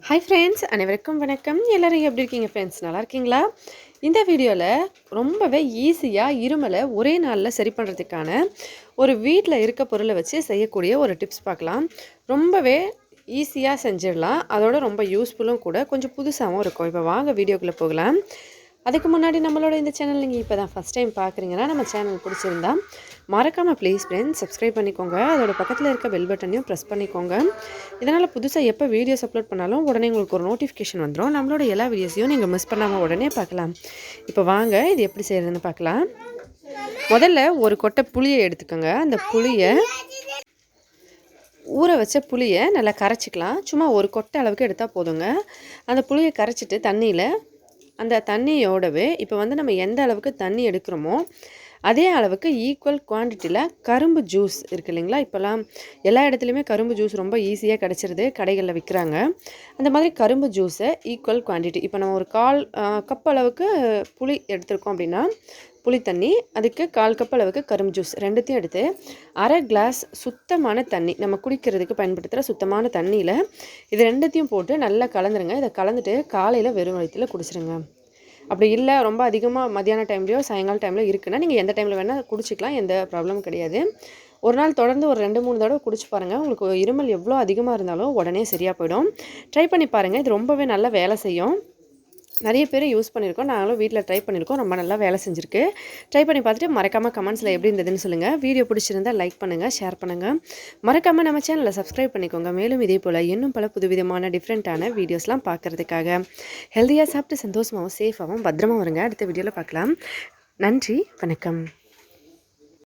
Hi friends, அனைவருக்கும் வணக்கம். எல்லோரும் எப்படி இருக்கீங்க ஃப்ரெண்ட்ஸ்? நல்லா இருக்கீங்களா? இந்த வீடியோவில் ரொம்பவே ஈஸியாக இருமலை ஒரே நாளில் சரி பண்ணுறதுக்கான ஒரு வீட்டில் இருக்க பொருளை வச்சு செய்யக்கூடிய ஒரு டிப்ஸ் பார்க்கலாம். ரொம்பவே ஈஸியாக செஞ்சிடலாம். அதோட ரொம்ப யூஸ்ஃபுல்லும் கூட, கொஞ்சம் புதுசாகவும் இருக்கும். இப்போ வாங்க வீடியோக்குள்ளே போகலாம். அதுக்கு முன்னாடி நம்மளோட இந்த சேனல் நீங்கள் இப்போ தான் ஃபஸ்ட் டைம் பார்க்குறீங்கன்னா, நம்ம சேனல் பிடிச்சிருந்தா மறக்காமல் ப்ளீஸ் ஃப்ரெண்ட்ஸ் சப்ஸ்கிரைப் பண்ணிக்கோங்க. அதோட பக்கத்தில் இருக்க பெல் பட்டனையும் ப்ரெஸ் பண்ணிக்கோங்க. இதனால் புதுசாக எப்போ வீடியோஸ் அப்லோட் பண்ணாலும் உடனே உங்களுக்கு ஒரு நோட்டிஃபிகேஷன் வந்துடும். நம்மளோட எல்லா வீடியோஸையும் நீங்கள் மிஸ் பண்ணாமல் உடனே பார்க்கலாம். இப்போ வாங்க இது எப்படி செய்கிறதுன்னு பார்க்கலாம். முதல்ல ஒரு கொட்டை புளியை எடுத்துக்கோங்க. அந்த புளியை ஊற வச்ச புளியை நல்லா கரைச்சிக்கலாம். சும்மா ஒரு கொட்டை அளவுக்கு எடுத்தால் போதுங்க. அந்த புளியை கரைச்சிட்டு தண்ணியில் அந்த தண்ணியோடவே இப்போ நம்ம எந்த அளவுக்கு தண்ணி எடுக்கிறோமோ அதே அளவுக்கு ஈக்குவல் குவான்டிட்டியில் கரும்பு ஜூஸ் இருக்குது இல்லைங்களா? இப்போல்லாம் எல்லா இடத்துலையுமே கரும்பு ஜூஸ் ரொம்ப ஈஸியாக கிடச்சிருது, கடைகளில் விற்கிறாங்க. அந்த மாதிரி கரும்பு ஜூஸை ஈக்குவல் குவான்டிட்டி, இப்போ நம்ம ஒரு 1/4 கப் அளவுக்கு புளி எடுத்துருக்கோம் அப்படின்னா, புளி தண்ணி, அதுக்கு 1/4 கப் அளவுக்கு கரும்பு ஜூஸ் ரெண்டுத்தையும் எடுத்து 1/2 கிளாஸ் சுத்தமான தண்ணி, நம்ம குடிக்கிறதுக்கு பயன்படுத்துகிற சுத்தமான தண்ணியில் இது ரெண்டுத்தையும் போட்டு நல்லா கலந்துருங்க. இதை கலந்துட்டு காலையில் வெறும் வயிற்றில் குடிச்சிருங்க. அப்படி இல்லை ரொம்ப அதிகமாக மத்தியான டைம்லையோ சாயங்காலம் டைமில் இருக்குன்னா நீங்கள் எந்த டைமில் வேணால் குடிச்சிக்கலாம், எந்த ப்ராப்ளமும் கிடையாது. ஒரு நாள் தொடர்ந்து ஒரு 2-3 தடவை குடிச்சு பாருங்கள். உங்களுக்கு இருமல் எவ்வளோ அதிகமாக இருந்தாலும் உடனே சரியாக போயிடும். ட்ரை பண்ணி பாருங்கள். இது ரொம்பவே நல்லா வேலை செய்யும். நிறைய பேர் யூஸ் பண்ணியிருக்கோம். நாங்களும் வீட்டில் ட்ரை பண்ணியிருக்கோம். ரொம்ப நல்லா வேலை செஞ்சுருக்கு. ட்ரை பண்ணி பார்த்துட்டு மறக்காமல் கமெண்ட்ஸில் எப்படி இருந்ததுன்னு சொல்லுங்கள். வீடியோ பிடிச்சிருந்தால் லைக் பண்ணுங்கள், ஷேர் பண்ணுங்கள். மறக்காமல் நம்ம சேனலை சப்ஸ்கிரைப் பண்ணிக்கோங்க. மேலும் இதே போல் இன்னும் பல புதுவிதமான டிஃப்ரெண்ட்டான வீடியோஸ்லாம் பார்க்குறதுக்காக ஹெல்த்தியாக சாப்பிட்டு சந்தோஷமாகவும் சேஃபாகவும் பத்திரமா வருங்க. அடுத்த வீடியோவில் பார்க்கலாம். நன்றி, வணக்கம்.